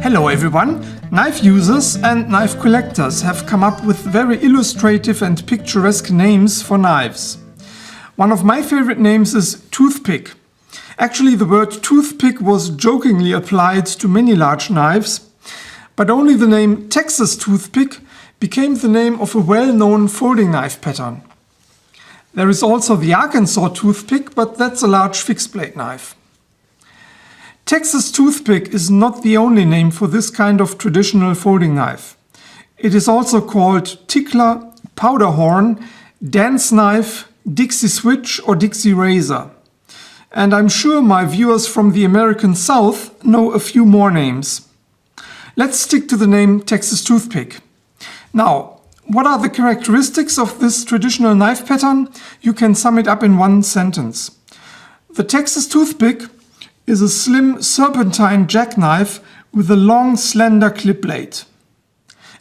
Hello everyone! Knife users and knife collectors have come up with very illustrative and picturesque names for knives. One of my favorite names is Toothpick. Actually, the word toothpick was jokingly applied to many large knives, but only the name Texas Toothpick became the name of a well-known folding knife pattern. There is also the Arkansas Toothpick, but that's a large fixed blade knife. Texas Toothpick is not the only name for this kind of traditional folding knife. It is also called Tickler, Powderhorn, dance knife, Dixie Switch or Dixie Razor. And I'm sure my viewers from the American South know a few more names. Let's stick to the name Texas Toothpick. Now, what are the characteristics of this traditional knife pattern? You can sum it up in one sentence. The Texas Toothpick is a slim serpentine jackknife with a long slender clip blade.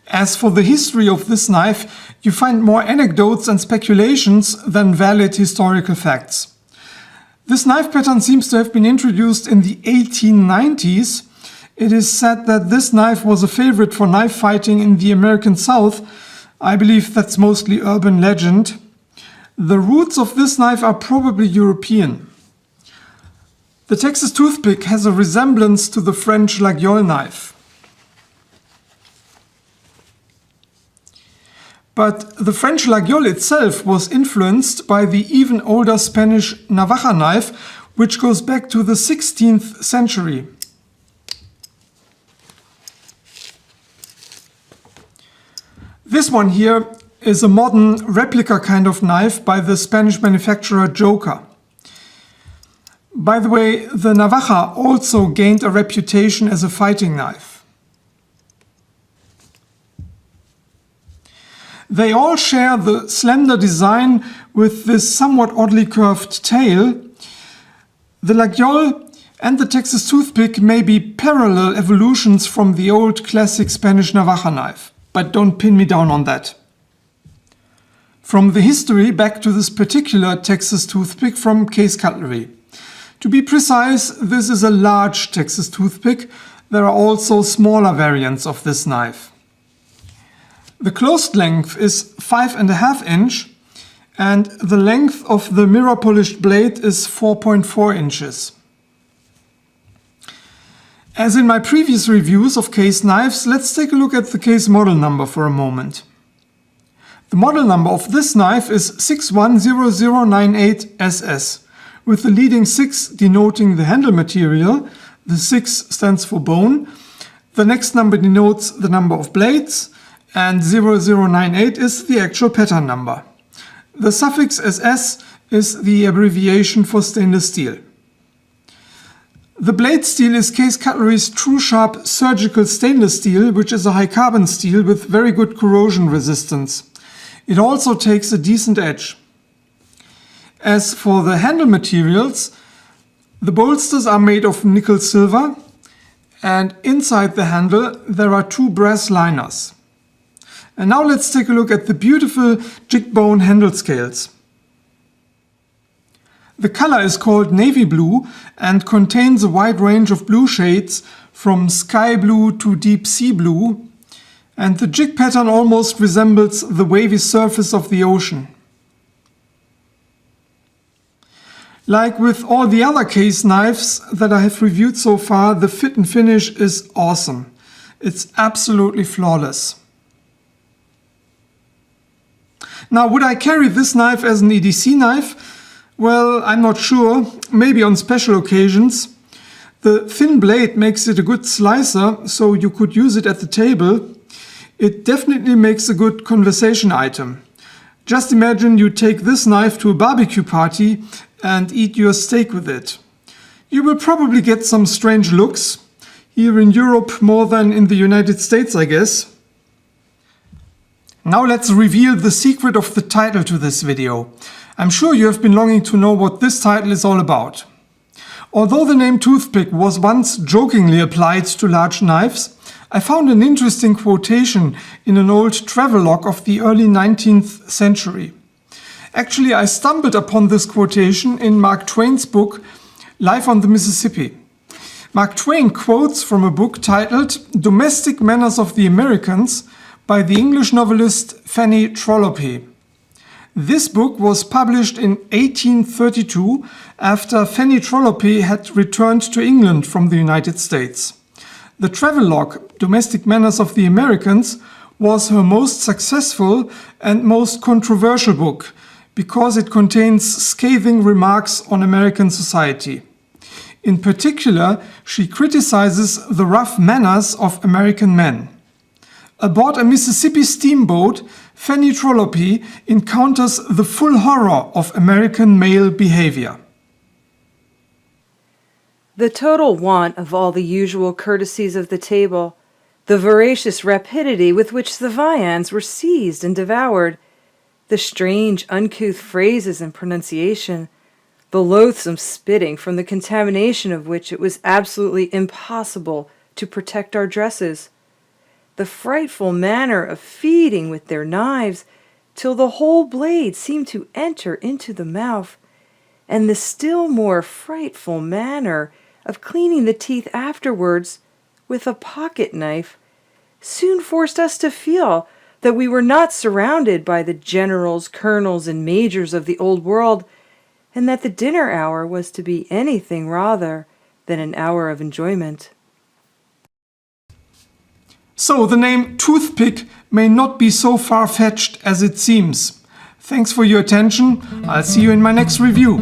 As for the history of this knife, you find more anecdotes and speculations than valid historical facts. This knife pattern seems to have been introduced in the 1890s. It is said that this knife was a favorite for knife fighting in the American South. I believe that's mostly urban legend. The roots of this knife are probably European. The Texas Toothpick has a resemblance to the French Laguiole knife. But the French Laguiole itself was influenced by the even older Spanish Navaja knife, which goes back to the 16th century. This one here is a modern replica kind of knife by the Spanish manufacturer Joker. By the way, the Navaja also gained a reputation as a fighting knife. They all share the slender design with this somewhat oddly curved tail. The Laguiole and the Texas Toothpick may be parallel evolutions from the old classic Spanish Navaja knife, but don't pin me down on that. From the history back to this particular Texas Toothpick from Case Cutlery. To be precise, this is a large Texas Toothpick. There are also smaller variants of this knife. The closed length is 5.5 inch and the length of the mirror polished blade is 4.4 inches. As in my previous reviews of Case knives, let's take a look at the Case model number for a moment. The model number of this knife is 610098SS. With the leading 6 denoting the handle material. The 6 stands for bone. The next number denotes the number of blades, and 0098 is the actual pattern number. The suffix SS is the abbreviation for stainless steel. The blade steel is Case Cutlery's True Sharp surgical stainless steel, which is a high carbon steel with very good corrosion resistance. It also takes a decent edge. As for the handle materials, the bolsters are made of nickel silver, and inside the handle there are 2 brass liners. And now let's take a look at the beautiful jig bone handle scales. The color is called navy blue and contains a wide range of blue shades from sky blue to deep sea blue, and the jig pattern almost resembles the wavy surface of the ocean. Like with all the other Case knives that I have reviewed so far, the fit and finish is awesome. It's absolutely flawless. Now, would I carry this knife as an EDC knife? Well, I'm not sure. Maybe on special occasions. The thin blade makes it a good slicer, so you could use it at the table. It definitely makes a good conversation item. Just imagine you take this knife to a barbecue party and eat your steak with it. You will probably get some strange looks, here in Europe more than in the United States, I guess. Now let's reveal the secret of the title to this video. I'm sure you have been longing to know what this title is all about. Although the name Toothpick was once jokingly applied to large knives, I found an interesting quotation in an old travelogue of the early 19th century. Actually, I stumbled upon this quotation in Mark Twain's book, Life on the Mississippi. Mark Twain quotes from a book titled Domestic Manners of the Americans by the English novelist Fanny Trollope. This book was published in 1832 after Fanny Trollope had returned to England from the United States. The travelogue, Domestic Manners of the Americans, was her most successful and most controversial book because it contains scathing remarks on American society. In particular, she criticizes the rough manners of American men. Aboard a Mississippi steamboat, Fanny Trollope encounters the full horror of American male behavior. The total want of all the usual courtesies of the table, the voracious rapidity with which the viands were seized and devoured, the strange, uncouth phrases and pronunciation, the loathsome spitting from the contamination of which it was absolutely impossible to protect our dresses, the frightful manner of feeding with their knives till the whole blade seemed to enter into the mouth, and the still more frightful manner of cleaning the teeth afterwards with a pocket knife, soon forced us to feel that we were not surrounded by the generals, colonels, and majors of the old world, and that the dinner hour was to be anything rather than an hour of enjoyment. So the name toothpick may not be so far-fetched as it seems. Thanks for your attention. I'll see you in my next review.